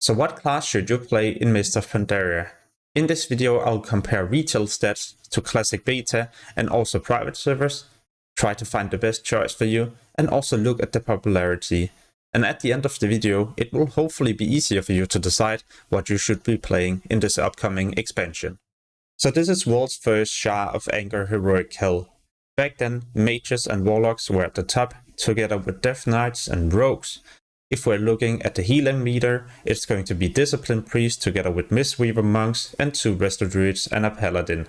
So what class should you play in Mist of Pandaria? In this video I'll compare retail stats to classic beta and also private servers, try to find the best choice for you, and also look at the popularity. And at the end of the video it will hopefully be easier for you to decide what you should be playing in this upcoming expansion. So this is world's first Shah of Anger heroic hell. Back then mages and warlocks were at the top together with death knights and rogues. If we're looking at the healing meter, it's going to be Discipline Priest together with Mistweaver monks and 2 Resto Druids and a Paladin.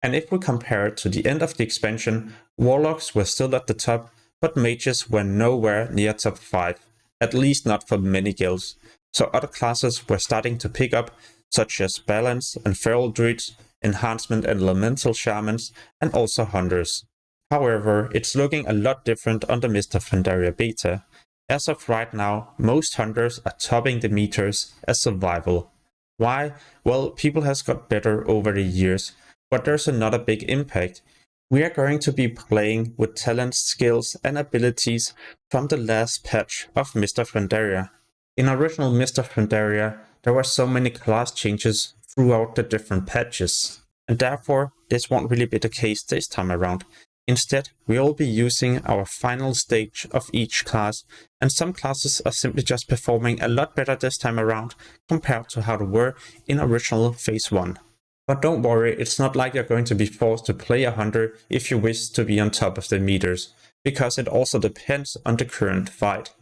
And if we compare it to the end of the expansion, warlocks were still at the top, but mages were nowhere near top 5, at least not for many guilds. So other classes were starting to pick up, such as Balance and Feral Druids, Enhancement and Elemental Shamans, and also Hunters. However, it's looking a lot different on the Mist of Pandaria beta. As of right now, most hunters are topping the meters as survival. Why? Well, people has got better over the years, but there's another big impact. We are going to be playing with talents, skills and abilities from the last patch of Mist of Pandaria. In original Mist of Pandaria, there were so many class changes throughout the different patches, and therefore this won't really be the case this time around. Instead, we will be using our final stage of each class, and some classes are simply just performing a lot better this time around compared to how they were in original phase 1. But don't worry, it's not like you're going to be forced to play a hunter if you wish to be on top of the meters, because it also depends on the current fight.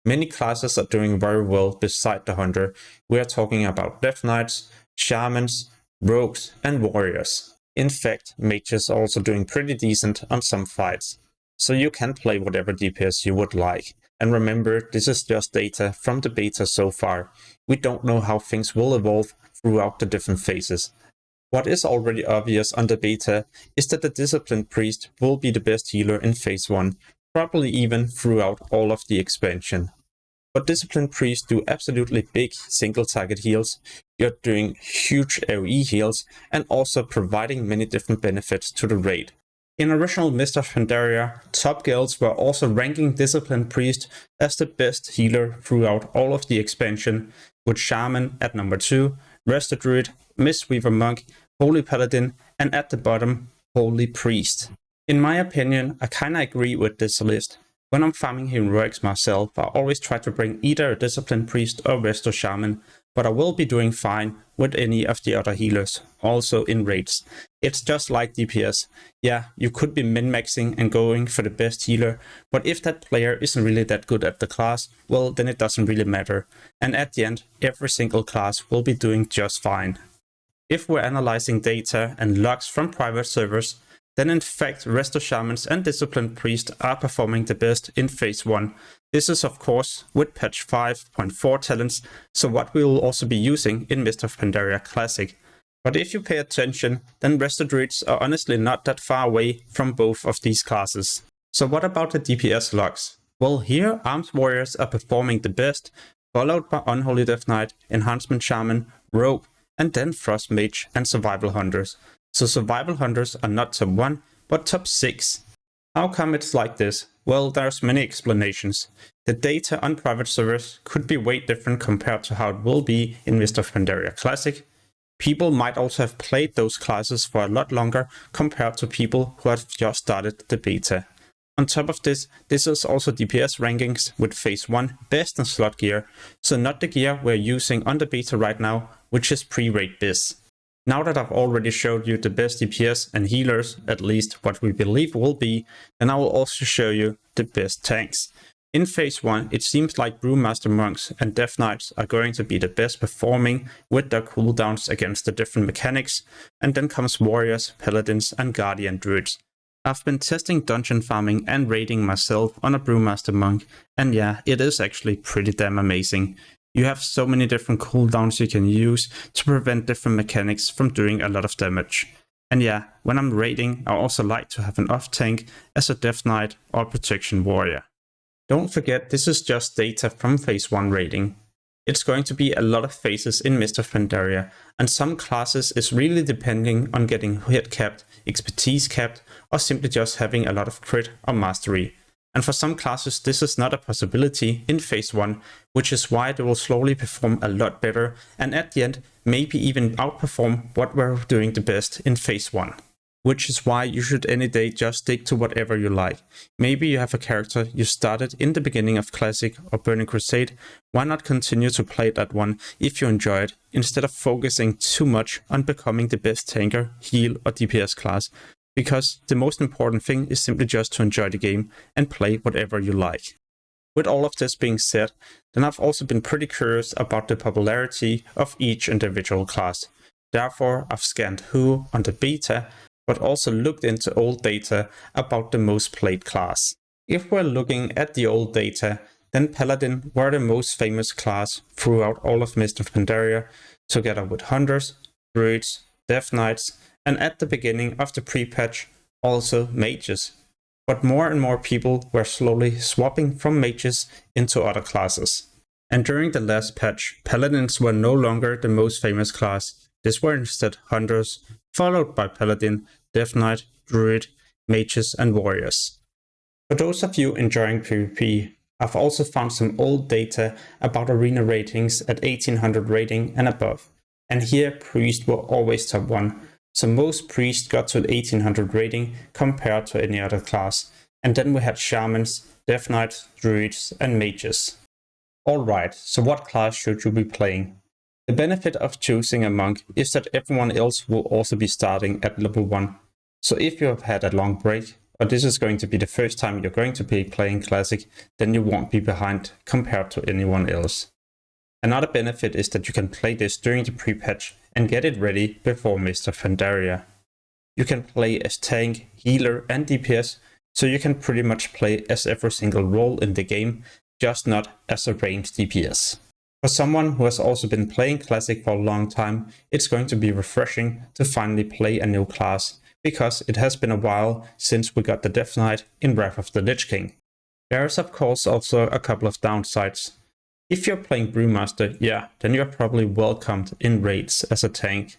Many classes are doing very well beside the hunter. We are talking about death knights, shamans, rogues and warriors. In fact, mages are also doing pretty decent on some fights, so you can play whatever DPS you would like. And remember, this is just data from the beta so far. We don't know how things will evolve throughout the different phases. What is already obvious on the beta is that the Discipline Priest will be the best healer in phase 1, probably even throughout all of the expansion. But Discipline Priests do absolutely big single target heals, you're doing huge AoE heals, and also providing many different benefits to the raid. In original Mist of Pandaria, top guilds were also ranking Discipline Priest as the best healer throughout all of the expansion, with Shaman at number 2, Resto Druid, Mistweaver Monk, Holy Paladin, and at the bottom, Holy Priest. In my opinion, I kinda agree with this list. When I'm farming heroics myself, I always try to bring either a Discipline Priest or Resto Shaman, but I will be doing fine with any of the other healers, also in raids. It's just like DPS. Yeah, you could be min-maxing and going for the best healer, but if that player isn't really that good at the class, well then it doesn't really matter. And at the end, every single class will be doing just fine. If we're analyzing data and logs from private servers, then in fact Resto Shamans and Discipline Priest are performing the best in phase 1. This is of course with patch 5.4 talents, so what we will also be using in Mist of Pandaria Classic. But if you pay attention, then Resto Druids are honestly not that far away from both of these classes. So what about the DPS logs? Well, here Armed Warriors are performing the best, followed by Unholy Death Knight, Enhancement Shaman, Rogue, and then Frost Mage and Survival Hunters. So Survival Hunters are not top 1, but top 6. How come it's like this? Well, there's many explanations. The data on private servers could be way different compared to how it will be in Mist of Pandaria Classic. People might also have played those classes for a lot longer compared to people who have just started the beta. On top of this, this is also DPS rankings with phase 1 best in slot gear, so not the gear we're using on the beta right now, which is pre-raid biz. Now that I've already showed you the best DPS and healers, at least what we believe will be, then I will also show you the best tanks. In phase 1, it seems like Brewmaster Monks and Death Knights are going to be the best performing with their cooldowns against the different mechanics, and then comes Warriors, Paladins and Guardian Druids. I've been testing dungeon farming and raiding myself on a Brewmaster Monk, and yeah, it is actually pretty damn amazing. You have so many different cooldowns you can use to prevent different mechanics from doing a lot of damage. And yeah, when I'm raiding, I also like to have an off tank as a Death Knight or Protection Warrior. Don't forget, this is just data from phase 1 raiding. It's going to be a lot of phases in Mist of Pandaria, and some classes is really depending on getting hit capped, expertise capped, or simply just having a lot of crit or mastery. and for some classes this is not a possibility in phase 1, which is why they will slowly perform a lot better and at the end maybe even outperform what we're doing the best in phase 1. Which is why you should any day just stick to whatever you like. Maybe you have a character you started in the beginning of Classic or Burning Crusade, why not continue to play that one if you enjoy it, instead of focusing too much on becoming the best tanker, heal or DPS class, because the most important thing is simply just to enjoy the game and play whatever you like. With all of this being said, then I've also been pretty curious about the popularity of each individual class. Therefore, I've scanned who on the beta, but also looked into old data about the most played class. If we're looking at the old data, then Paladin were the most famous class throughout all of Mist of Pandaria, together with Hunters, Druids, Death Knights, and at the beginning of the pre-patch, also Mages. But more and more people were slowly swapping from Mages into other classes. And during the last patch, Paladins were no longer the most famous class. These were instead Hunters, followed by Paladin, Death Knight, Druid, Mages and Warriors. For those of you enjoying PvP, I've also found some old data about arena ratings at 1800 rating and above. And here Priests were always top 1, so most Priests got to 1800 rating compared to any other class. And then we had Shamans, Death Knights, Druids and Mages. Alright, so what class should you be playing? The benefit of choosing a monk is that everyone else will also be starting at level 1. So if you have had a long break, or this is going to be the first time you're going to be playing Classic, then you won't be behind compared to anyone else. Another benefit is that you can play this during the pre-patch and get it ready before Mist of Pandaria. You can play as tank, healer and DPS, so you can pretty much play as every single role in the game, just not as a ranged DPS. For someone who has also been playing Classic for a long time, it's going to be refreshing to finally play a new class, because it has been a while since we got the Death Knight in Wrath of the Lich King. There is of course also a couple of downsides. If you're playing Brewmaster, yeah, then you're probably welcomed in raids as a tank.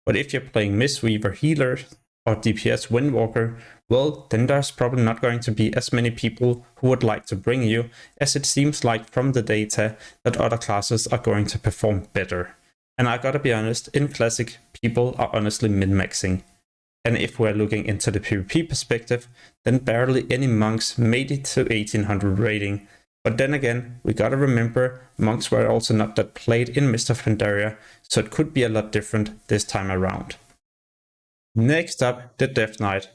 But if you're playing Mistweaver Healer or DPS Windwalker, well, then there's probably not going to be as many people who would like to bring you, as it seems like from the data that other classes are going to perform better. And I gotta be honest, in Classic, people are honestly min-maxing. And if we're looking into the PvP perspective, then barely any monks made it to 1800 rating. But then again, we gotta remember, monks were also not that played in Mist of Pandaria, so it could be a lot different this time around. Next up, the Death Knight.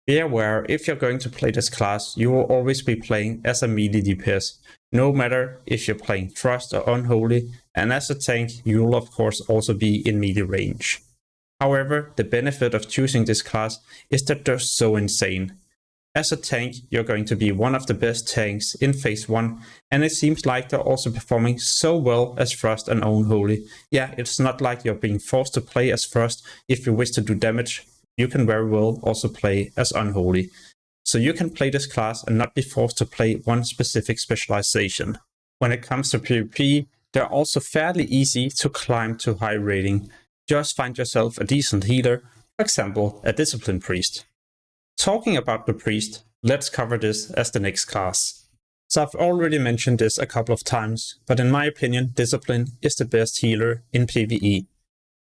Be aware, if you're going to play this class, you will always be playing as a melee DPS, no matter if you're playing Thrust or Unholy, and as a tank, you will of course also be in melee range. However, the benefit of choosing this class is that they're so insane. As a tank, you're going to be one of the best tanks in phase 1, and it seems like they're also performing so well as Thrust and Unholy. Yeah, it's not like you're being forced to play as Thrust. If you wish to do damage, you can very well also play as Unholy. So you can play this class and not be forced to play one specific specialization. When it comes to PvP, they're also fairly easy to climb to high rating. Just find yourself a decent healer, for example a Discipline Priest. Talking about the Priest, let's cover this as the next class. So I've already mentioned this a couple of times, but in my opinion, Discipline is the best healer in PvE.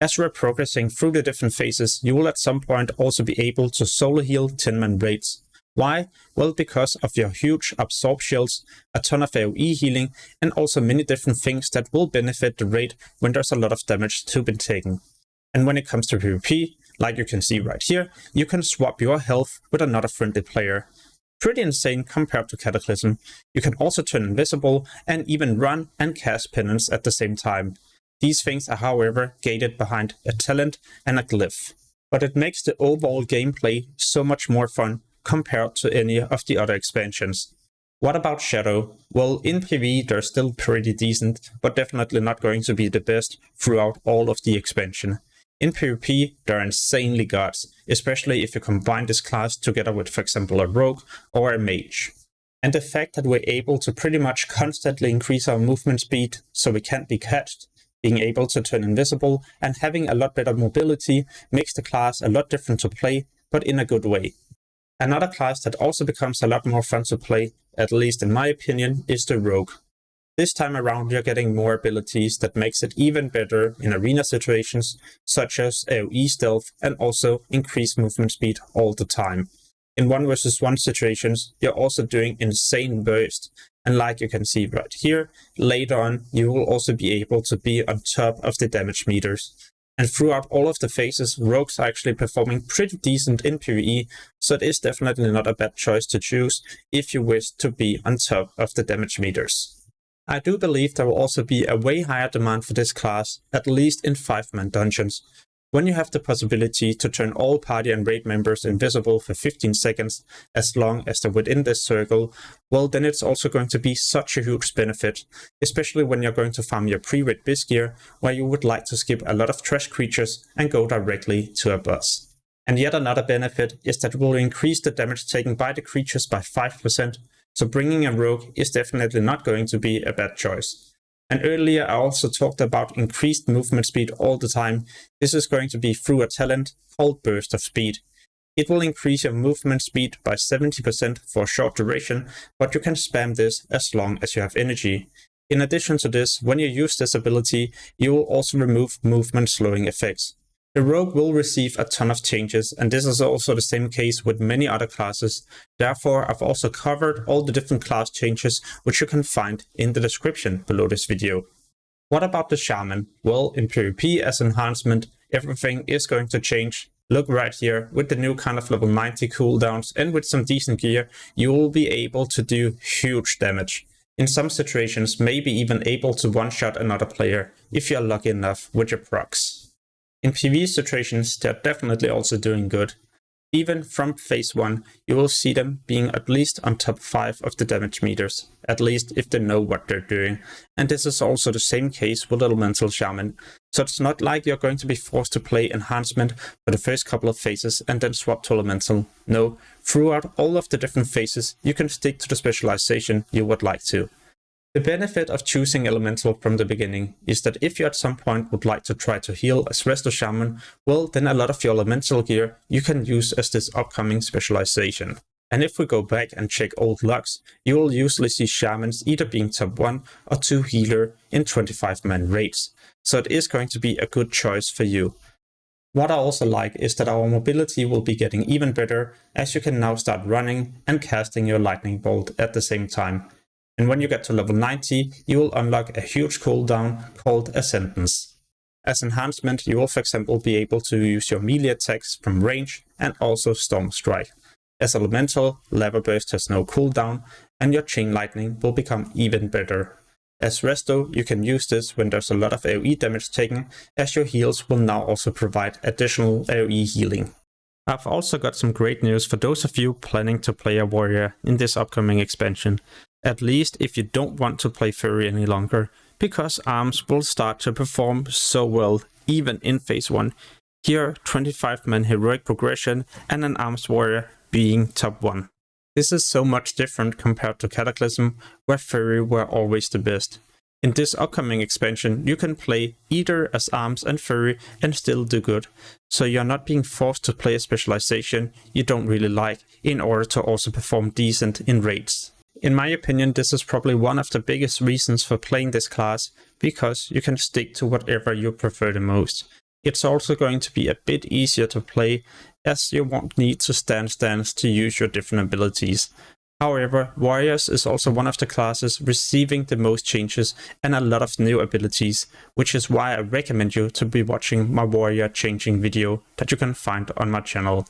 As we're progressing through the different phases, you will at some point also be able to solo heal 10-man raids. Why? Well, because of your huge absorb shields, a ton of AoE healing, and also many different things that will benefit the raid when there's a lot of damage to be taken. And when it comes to PvP, like you can see right here, you can swap your health with another friendly player. Pretty insane compared to Cataclysm. You can also turn invisible and even run and cast penance at the same time. These things are however gated behind a talent and a glyph. But it makes the overall gameplay so much more fun compared to any of the other expansions. What about Shadow? Well, in PvE they're still pretty decent, but definitely not going to be the best throughout all of the expansion. In PvP, they're insanely gods, especially if you combine this class together with, for example, a rogue or a mage. And the fact that we're able to pretty much constantly increase our movement speed so we can't be catched, being able to turn invisible, and having a lot better mobility makes the class a lot different to play, but in a good way. Another class that also becomes a lot more fun to play, at least in my opinion, is the Rogue. This time around you're getting more abilities that makes it even better in arena situations, such as AoE stealth and also increased movement speed all the time. In 1 versus 1 situations, you're also doing insane burst, and like you can see right here, later on you will also be able to be on top of the damage meters. And throughout all of the phases, rogues are actually performing pretty decent in PvE, so it is definitely not a bad choice to choose if you wish to be on top of the damage meters. I do believe there will also be a way higher demand for this class, at least in 5-man dungeons. When you have the possibility to turn all party and raid members invisible for 15 seconds, as long as they're within this circle, well then it's also going to be such a huge benefit, especially when you're going to farm your pre-raid biz gear, where you would like to skip a lot of trash creatures and go directly to a boss. And yet another benefit is that it will increase the damage taken by the creatures by 5%, so bringing a rogue is definitely not going to be a bad choice. And earlier I also talked about increased movement speed all the time. This is going to be through a talent called Burst of Speed. It will increase your movement speed by 70% for a short duration, but you can spam this as long as you have energy. In addition to this, when you use this ability, you will also remove movement slowing effects. The rogue will receive a ton of changes, and this is also the same case with many other classes. Therefore, I've also covered all the different class changes, which you can find in the description below this video. What about the Shaman? Well, in PvP as enhancement, everything is going to change. Look right here, with the new kind of level 90 cooldowns and with some decent gear, you will be able to do huge damage. In some situations, maybe even able to one-shot another player, if you're lucky enough with your procs. In PvE situations, they're definitely also doing good. Even from phase 1, you will see them being at least on top 5 of the damage meters, at least if they know what they're doing. And this is also the same case with Elemental Shaman. So it's not like you're going to be forced to play enhancement for the first couple of phases and then swap to Elemental. No, throughout all of the different phases, you can stick to the specialization you would like to. The benefit of choosing Elemental from the beginning is that if you at some point would like to try to heal as Resto Shaman, well then a lot of your Elemental gear you can use as this upcoming specialization. And if we go back and check old logs, you will usually see Shamans either being top 1 or 2 healer in 25-man raids, so it is going to be a good choice for you. What I also like is that our mobility will be getting even better, as you can now start running and casting your lightning bolt at the same time. And when you get to level 90, you will unlock a huge cooldown called Ascendance. As enhancement, you will for example be able to use your melee attacks from range and also Storm Strike. As Elemental, Lava Burst has no cooldown, and your Chain Lightning will become even better. As Resto, you can use this when there's a lot of AoE damage taken, as your heals will now also provide additional AoE healing. I've also got some great news for those of you planning to play a warrior in this upcoming expansion. At least if you don't want to play furry any longer, because arms will start to perform so well even in phase 1. Here 25-man heroic progression and an arms warrior being top 1. This is so much different compared to Cataclysm, where furry were always the best. In this upcoming expansion you can play either as arms and furry and still do good, so you're not being forced to play a specialization you don't really like in order to also perform decent in raids. In my opinion, this is probably one of the biggest reasons for playing this class, because you can stick to whatever you prefer the most. It's also going to be a bit easier to play, as you won't need to stand stance to use your different abilities. However, Warriors is also one of the classes receiving the most changes and a lot of new abilities, which is why I recommend you to be watching my Warrior changing video that you can find on my channel.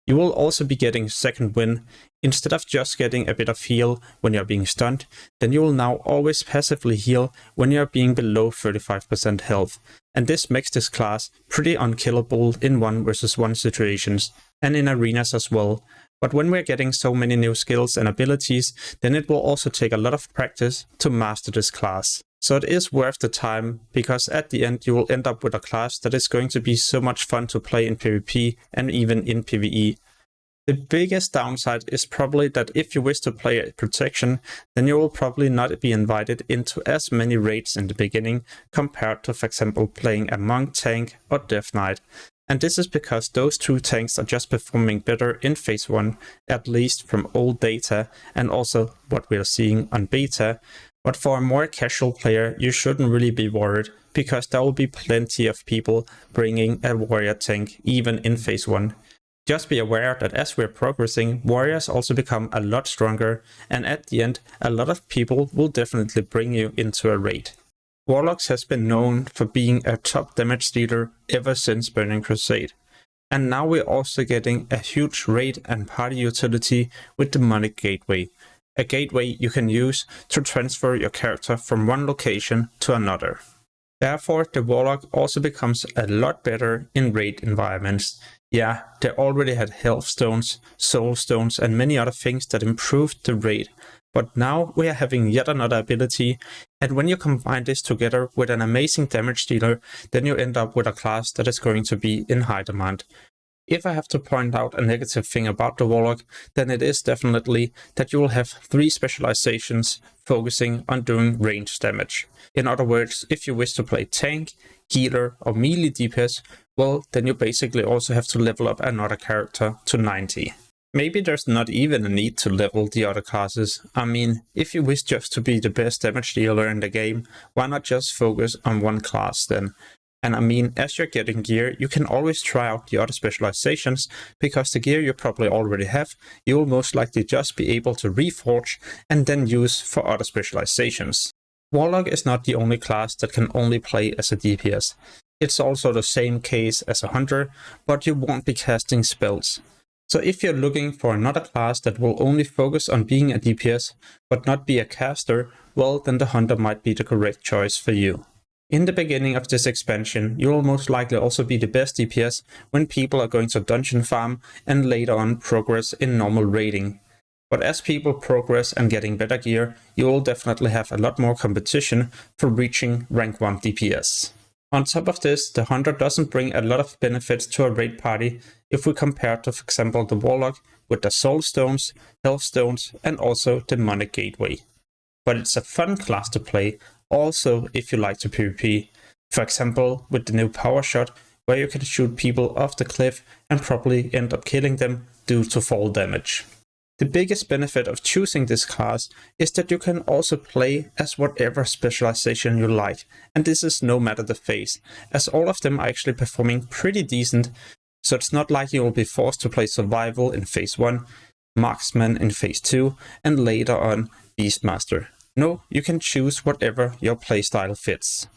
You will also be getting second win. Instead of just getting a bit of heal when you're being stunned, then you will now always passively heal when you're being below 35% health. And this makes this class pretty unkillable in 1 versus 1 situations and in arenas as well. But when we're getting so many new skills and abilities, then it will also take a lot of practice to master this class. So it is worth the time, because at the end you will end up with a class that is going to be so much fun to play in PvP and even in PvE. The biggest downside is probably that if you wish to play protection, then you will probably not be invited into as many raids in the beginning compared to, for example, playing a monk, tank or death knight. And this is because those two tanks are just performing better in phase 1, at least from old data and also what we are seeing on beta. But for a more casual player, you shouldn't really be worried, because there will be plenty of people bringing a warrior tank even in phase 1. Just be aware that as we're progressing, warriors also become a lot stronger, and at the end, a lot of people will definitely bring you into a raid. Warlocks has been known for being a top damage dealer ever since Burning Crusade. And now we're also getting a huge raid and party utility with Demonic Gateway. A gateway you can use to transfer your character from one location to another. Therefore, the Warlock also becomes a lot better in raid environments. Yeah, they already had health stones, soul stones and many other things that improved the raid. But now we are having yet another ability, and when you combine this together with an amazing damage dealer, then you end up with a class that is going to be in high demand. If I have to point out a negative thing about the Warlock, then it is definitely that you will have 3 specializations focusing on doing range damage. In other words, if you wish to play tank, healer or melee DPS, well, then you basically also have to level up another character to 90. Maybe there's not even a need to level the other classes. I mean, if you wish just to be the best damage dealer in the game, why not just focus on one class then? And I mean, as you're getting gear, you can always try out the other specializations, because the gear you probably already have, you will most likely just be able to reforge and then use for other specializations. Warlock is not the only class that can only play as a DPS. It's also the same case as a hunter, but you won't be casting spells. So if you're looking for another class that will only focus on being a DPS, but not be a caster, well, then the hunter might be the correct choice for you. In the beginning of this expansion, you will most likely also be the best DPS when people are going to dungeon farm and later on progress in normal raiding. But as people progress and getting better gear, you will definitely have a lot more competition for reaching rank 1 DPS. On top of this, the hunter doesn't bring a lot of benefits to a raid party if we compare to, for example, the Warlock with the soul stones, health stones and also Demonic Gateway. But it's a fun class to play, also if you like to PvP. For example, with the new power shot, where you can shoot people off the cliff and probably end up killing them due to fall damage. The biggest benefit of choosing this class is that you can also play as whatever specialization you like, and this is no matter the phase, as all of them are actually performing pretty decent, so it's not like you will be forced to play survival in phase 1, marksman in phase 2, and later on beastmaster. No, you can choose whatever your playstyle fits.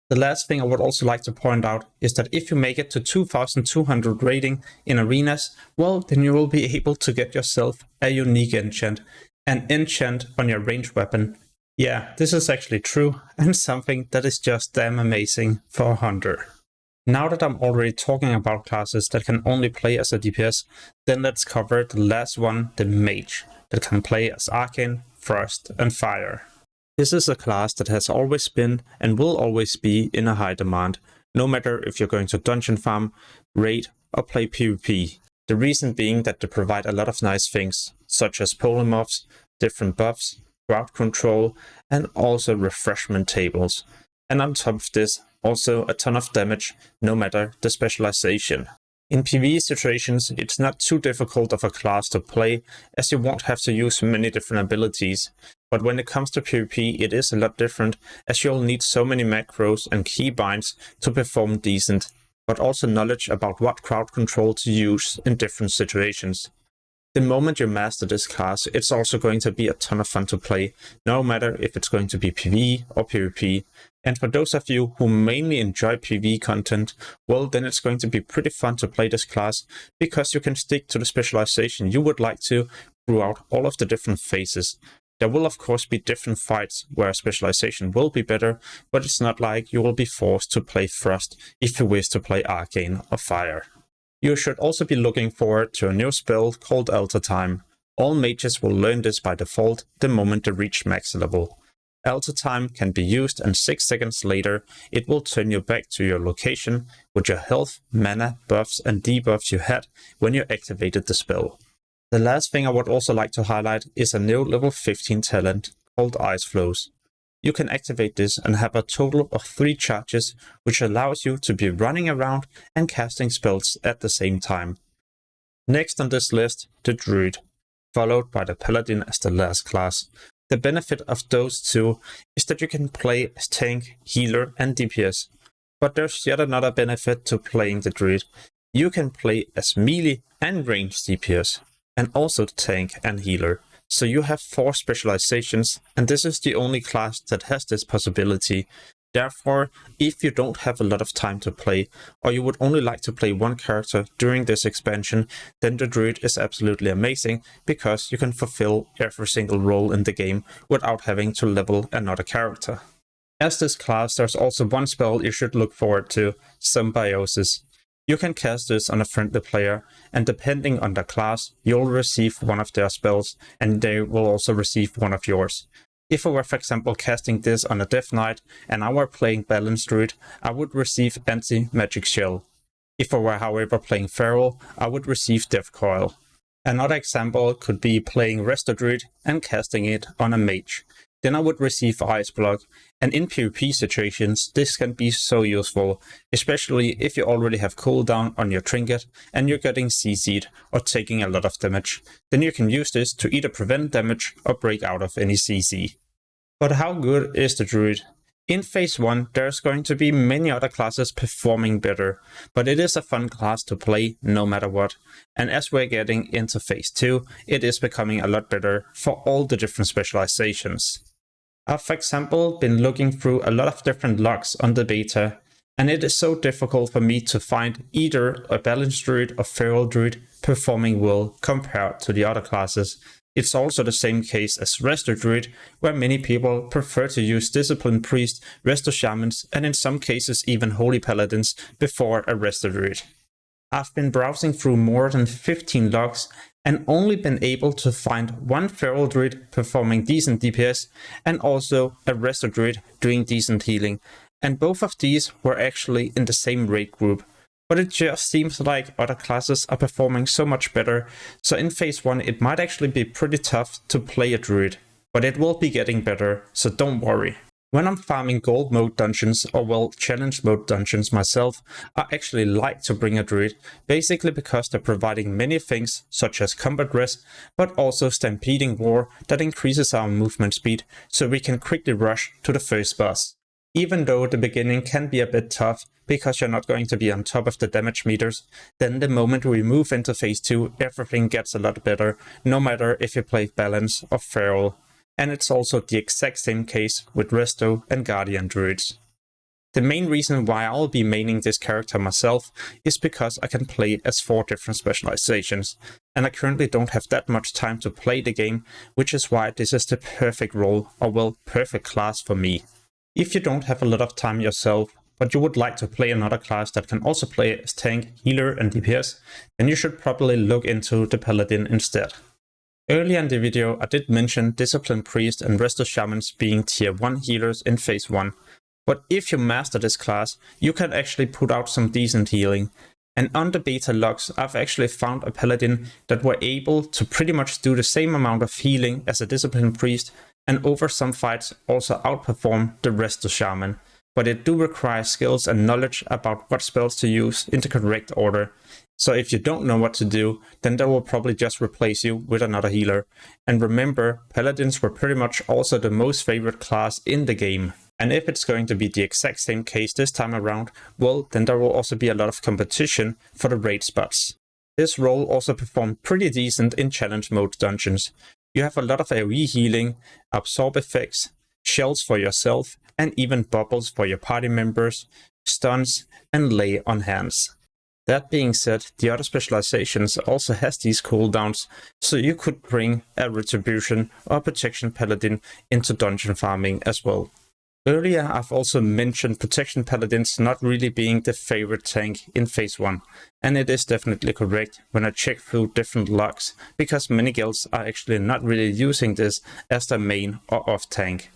The last thing I would also like to point out is that if you make it to 2200 rating in arenas, well, then you will be able to get yourself a unique enchant, an enchant on your ranged weapon. Yeah, this is actually true, and something that is just damn amazing for a hunter. Now that I'm already talking about classes that can only play as a DPS, then let's cover the last one, the Mage, that can play as Arcane, Frost and Fire. This is a class that has always been and will always be in a high demand, no matter if you're going to dungeon farm, raid or play PvP. The reason being that they provide a lot of nice things, such as polymorphs, different buffs, crowd control and also refreshment tables. And on top of this, also a ton of damage, no matter the specialization. In PvE situations, it's not too difficult of a class to play, as you won't have to use many different abilities. But when it comes to PvP, it is a lot different, as you'll need so many macros and keybinds to perform decent, but also knowledge about what crowd control to use in different situations. The moment you master this class, it's also going to be a ton of fun to play, no matter if it's going to be PvE or PvP. And for those of you who mainly enjoy PvE content, well, then it's going to be pretty fun to play this class, because you can stick to the specialization you would like to throughout all of the different phases. There will of course be different fights where specialization will be better, but it's not like you will be forced to play Frost if you wish to play Arcane or Fire. You should also be looking forward to a new spell called Altar Time. All mages will learn this by default the moment they reach max level. Altar Time can be used, and 6 seconds later it will turn you back to your location with your health, mana, buffs and debuffs you had when you activated the spell. The last thing I would also like to highlight is a new level 15 talent called Ice Flows. you can activate this and have a total of 3 charges, which allows you to be running around and casting spells at the same time. Next on this list, the Druid, followed by the Paladin as the last class. The benefit of those two is that you can play as tank, healer and DPS. But there's yet another benefit to playing the Druid. You can play as melee and ranged DPS, and also tank and healer. So you have 4 specializations, and this is the only class that has this possibility. Therefore, if you don't have a lot of time to play, or you would only like to play one character during this expansion, then the Druid is absolutely amazing, because you can fulfill every single role in the game without having to level another character. As this class, there's also one spell you should look forward to, Symbiosis. You can cast this on a friendly player, and depending on the class, you'll receive one of their spells, and they will also receive one of yours. If I were, for example, casting this on a Death Knight, and I were playing Balanced Druid, I would receive Anti-Magic Shell. If I were, however, playing Feral, I would receive Death Coil. Another example could be playing Resto Druid and casting it on a Mage. Then I would receive Ice Block, and in PvP situations this can be so useful, especially if you already have cooldown on your trinket and you're getting CC'd or taking a lot of damage. Then you can use this to either prevent damage or break out of any CC. But how good is the Druid? In Phase 1 there's going to be many other classes performing better, but it is a fun class to play no matter what. And as we're getting into Phase 2, it is becoming a lot better for all the different specializations. I've, for example, been looking through a lot of different logs on the beta, and it is so difficult for me to find either a Balanced Druid or Feral Druid performing well compared to the other classes. It's also the same case as Resto Druid, where many people prefer to use Disciplined Priest, Resto Shamans, and in some cases even Holy Paladins before a Resto Druid. I've been browsing through more than 15 logs and only been able to find one Feral Druid performing decent DPS and also a Resto Druid doing decent healing, and both of these were actually in the same raid group. But it just seems like other classes are performing so much better, so in Phase 1 it might actually be pretty tough to play a Druid, but it will be getting better, so don't worry. When I'm farming gold mode dungeons, or well, challenge mode dungeons myself, I actually like to bring a Druid, basically because they're providing many things such as combat rest, but also stampeding war that increases our movement speed, so we can quickly rush to the first boss. Even though the beginning can be a bit tough, because you're not going to be on top of the damage meters, then the moment we move into Phase 2, everything gets a lot better, no matter if you play Balance or Feral. And it's also the exact same case with Resto and Guardian Druids. The main reason why I'll be maining this character myself is because I can play as 4 different specializations, and I currently don't have that much time to play the game, which is why this is the perfect role, or well, perfect class for me. If you don't have a lot of time yourself, but you would like to play another class that can also play as tank, healer and DPS, then you should probably look into the Paladin instead. Earlier in the video I did mention Disciplined Priest and Resto Shamans being tier 1 healers in Phase 1, but if you master this class, you can actually put out some decent healing. And on the beta logs I've actually found a Paladin that were able to pretty much do the same amount of healing as a Disciplined Priest, and over some fights also outperform the Resto Shaman. But it do require skills and knowledge about what spells to use in the correct order. So if you don't know what to do, then they will probably just replace you with another healer. And remember, Paladins were pretty much also the most favorite class in the game. And if it's going to be the exact same case this time around, well, then there will also be a lot of competition for the raid spots. This role also performed pretty decent in challenge mode dungeons. You have a lot of AoE healing, absorb effects, shells for yourself, and even bubbles for your party members, stuns, and lay on hands. That being said, the other specializations also has these cooldowns, so you could bring a Retribution or Protection Paladin into dungeon farming as well. Earlier I've also mentioned Protection Paladins not really being the favorite tank in Phase 1, and it is definitely correct when I check through different logs, because many guilds are actually not really using this as their main or off tank.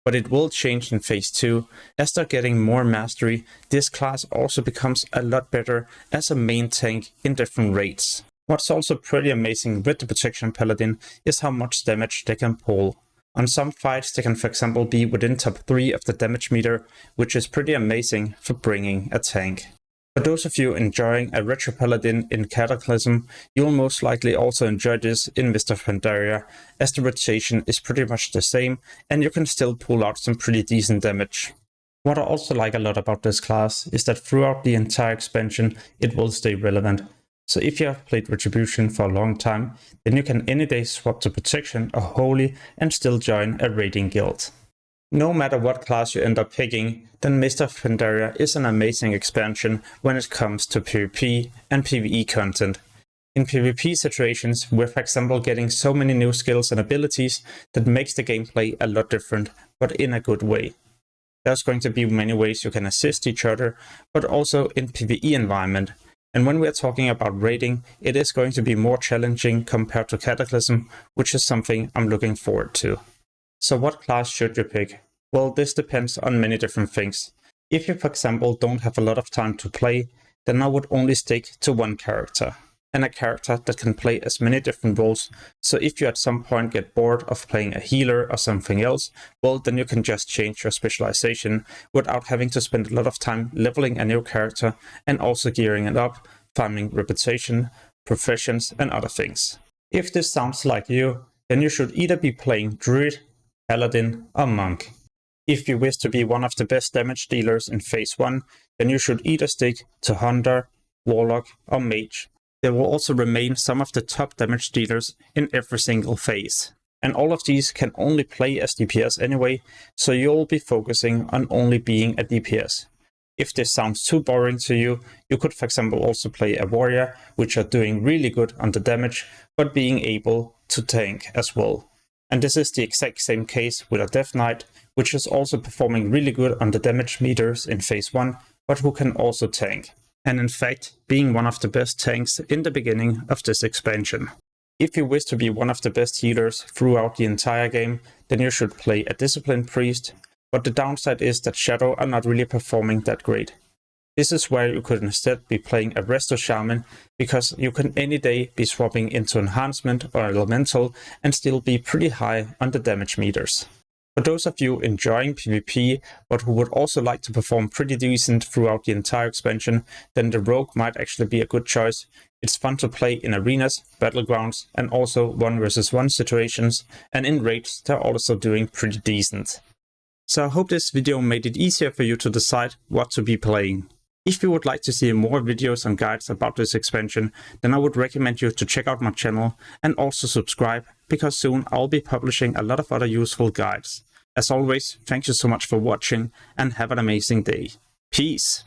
But it will change in Phase 2. As they're getting more mastery, this class also becomes a lot better as a main tank in different raids. What's also pretty amazing with the Protection Paladin is how much damage they can pull. On some fights they can for example be within top 3 of the damage meter, which is pretty amazing for bringing a tank. For those of you enjoying a retro Paladin in Cataclysm, you'll most likely also enjoy this in Mist of Pandaria, as the rotation is pretty much the same and you can still pull out some pretty decent damage. What I also like a lot about this class is that throughout the entire expansion it will stay relevant. So if you have played Retribution for a long time, then you can any day swap to Protection or Holy and still join a raiding guild. No matter what class you end up picking, then Mist of Pandaria is an amazing expansion when it comes to PvP and PvE content. In PvP situations, we're for example getting so many new skills and abilities that makes the gameplay a lot different, but in a good way. There's going to be many ways you can assist each other, but also in PvE environment. And when we're talking about raiding, it is going to be more challenging compared to Cataclysm, which is something I'm looking forward to. So what class should you pick? Well, this depends on many different things. If you, for example, don't have a lot of time to play, then I would only stick to one character. And a character that can play as many different roles, so if you at some point get bored of playing a healer or something else, well then you can just change your specialization without having to spend a lot of time leveling a new character and also gearing it up, farming reputation, professions and other things. If this sounds like you, then you should either be playing Druid, Paladin or Monk. If you wish to be one of the best damage dealers in phase 1, then you should either stick to Hunter, Warlock or Mage. There will also remain some of the top damage dealers in every single phase. And all of these can only play as DPS anyway, so you'll be focusing on only being a DPS. If this sounds too boring to you, you could for example also play a warrior, which are doing really good on the damage, but being able to tank as well. And this is the exact same case with a Death Knight, which is also performing really good on the damage meters in phase 1, but who can also tank. And in fact, being one of the best tanks in the beginning of this expansion. If you wish to be one of the best healers throughout the entire game, then you should play a Disciplined Priest, but the downside is that Shadow are not really performing that great. This is where you could instead be playing a Resto Shaman, because you can any day be swapping into Enhancement or Elemental and still be pretty high on the damage meters. For those of you enjoying PvP, but who would also like to perform pretty decent throughout the entire expansion, then the Rogue might actually be a good choice. It's fun to play in arenas, battlegrounds, and also 1 versus 1 situations, and in raids they're also doing pretty decent. So I hope this video made it easier for you to decide what to be playing. If you would like to see more videos and guides about this expansion, then I would recommend you to check out my channel and also subscribe, because soon I'll be publishing a lot of other useful guides. As always, thank you so much for watching and have an amazing day. Peace!